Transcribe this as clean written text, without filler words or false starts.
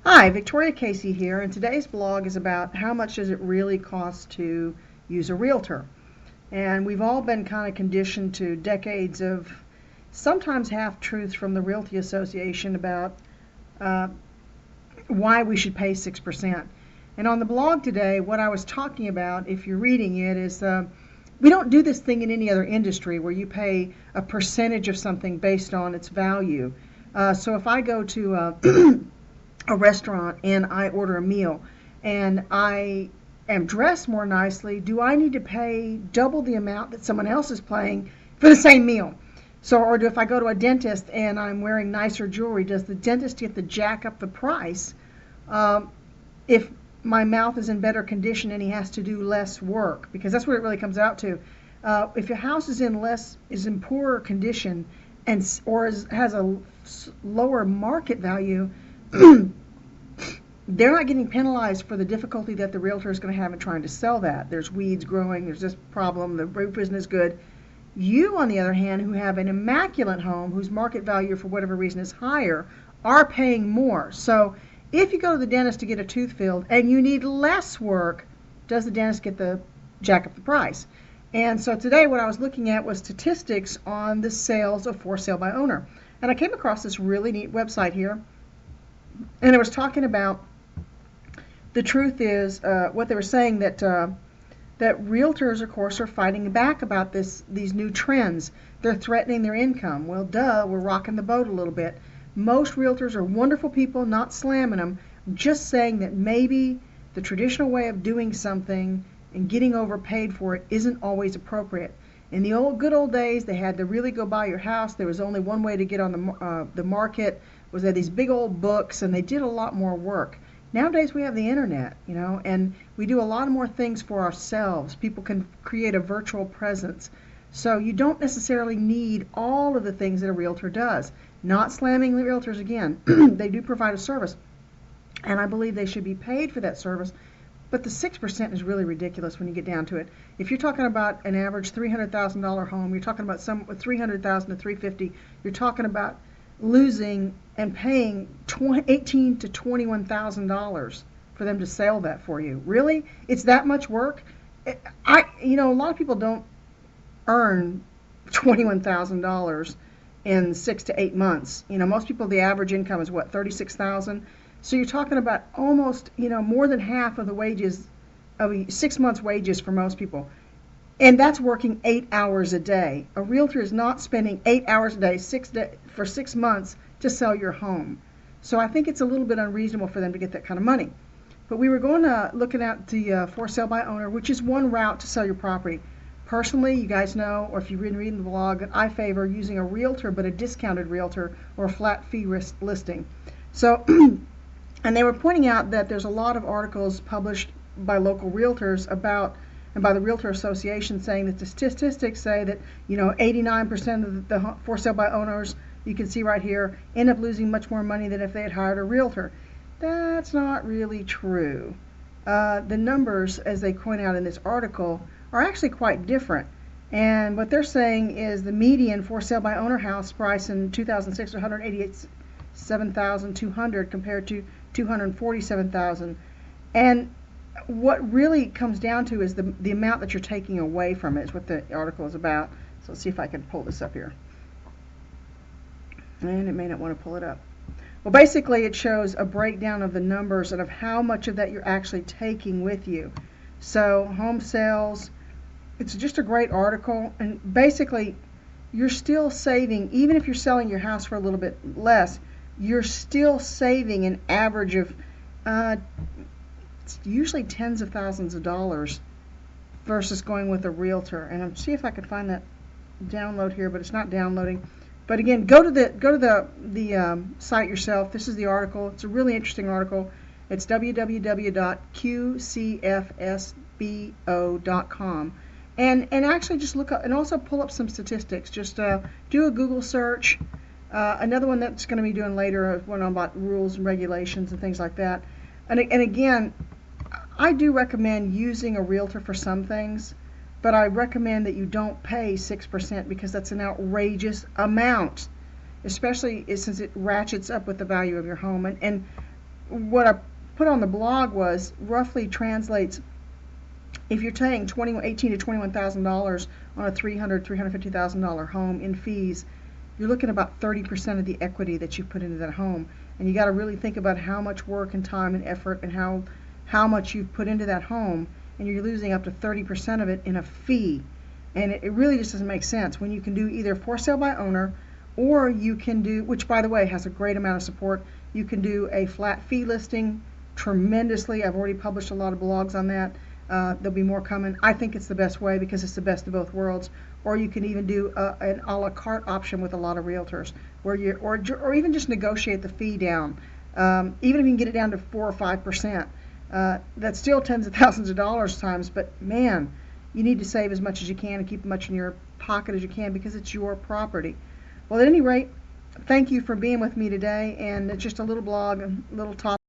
Hi, Victoria Casey here, and today's blog is about how much does it really cost to use a realtor. And we've all been kind of conditioned to decades of sometimes half-truths from the Realty Association about uh, why we should pay 6%. And on the blog today, what I was talking about, if you're reading it, is we don't do this thing in any other industry where you pay a percentage of something based on its value. So if I go to a restaurant and I order a meal and I am dressed more nicely, do I need to pay double the amount that someone else is paying for the same meal? So, or if I go to a dentist and I'm wearing nicer jewelry, does the dentist get to jack up the price if my mouth is in better condition and he has to do less work? Because that's what it really comes out to. If your house is in poorer condition or has a lower market value, they're not getting penalized for the difficulty that the realtor is going to have in trying to sell that. There's weeds growing, there's this problem, the roof isn't as good. You, on the other hand, who have an immaculate home whose market value for whatever reason is higher, are paying more. So if you go to the dentist to get a tooth filled and you need less work, does the dentist get the jack up the price? And so today what I was looking at was statistics on the sales of for sale by owner. And I came across this really neat website here. And it was talking about, the truth is, what they were saying that realtors, of course, are fighting back about these new trends. They're threatening their income. Well, duh, we're rocking the boat a little bit. Most realtors are wonderful people, not slamming them, just saying that maybe the traditional way of doing something and getting overpaid for it isn't always appropriate. In the good old days, they had to really go buy your house. There was only one way to get on the market, was they had these big old books, and they did a lot more work. Nowadays we have the internet, and we do a lot more things for ourselves. People can create a virtual presence. So you don't necessarily need all of the things that a realtor does. Not slamming the realtors again. They do provide a service, and I believe they should be paid for that service. But the 6% is really ridiculous when you get down to it. If you're talking about an average $300,000 home, you're talking about some with $300,000 to $350,000, you're talking about losing and paying $18,000 to $21,000 for them to sell that for you. Really? It's that much work? A lot of people don't earn $21,000 in 6 to 8 months. Most people, the average income is what, 36,000? So you're talking about almost, more than half of the wages of 6 months' wages for most people. And that's working 8 hours a day. A realtor is not spending 8 hours a day, for 6 months to sell your home. So I think it's a little bit unreasonable for them to get that kind of money. But we were looking at the for sale by owner, which is one route to sell your property. Personally, you guys know, or if you've been reading the blog, that I favor using a realtor, but a discounted realtor or a flat fee listing. So, and they were pointing out that there's a lot of articles published by local realtors about, and by the Realtor Association, saying that the statistics say that 89% of the for sale by owners, you can see right here, end up losing much more money than if they had hired a realtor. That's not really true. The numbers, as they point out in this article, are actually quite different. And what they're saying is the median for sale by owner house price in 2006 was $187,200 compared to $247,000. And what really comes down to is the amount that you're taking away from it is what the article is about. So let's see if I can pull this up here. And it may not want to pull it up. Well, basically it shows a breakdown of the numbers and of how much of that you're actually taking with you. So home sales, it's just a great article, and basically you're still saving, even if you're selling your house for a little bit less, you're still saving an average of it's usually tens of thousands of dollars versus going with a realtor. And I'll see if I can find that download here, but it's not downloading. But again, go to the site yourself. This is the article. It's a really interesting article. It's www.qcfsbo.com. And actually just look up and also pull up some statistics. Just do a Google search. Another one that's going to be doing later, one about rules and regulations and things like that. And again, I do recommend using a realtor for some things, but I recommend that you don't pay 6% because that's an outrageous amount, especially since it ratchets up with the value of your home. And what I put on the blog was roughly translates, if you're paying $18,000 to $21,000 on a $350,000 home in fees, you're looking at about 30% of the equity that you put into that home. And you got to really think about how much work and time and effort and how much you've put into that home, and you're losing up to 30% of it in a fee. And it really just doesn't make sense when you can do either for sale by owner, or you can do, which by the way has a great amount of support, you can do a flat fee listing tremendously. I've already published a lot of blogs on that. There'll be more coming. I think it's the best way because it's the best of both worlds. Or you can even do an a la carte option with a lot of realtors, where you or even just negotiate the fee down. Even if you can get it down to 4 or 5%, that's still tens of thousands of dollars times. But man, you need to save as much as you can and keep as much in your pocket as you can because it's your property. Well, at any rate, thank you for being with me today, and it's just a little blog, a little topic.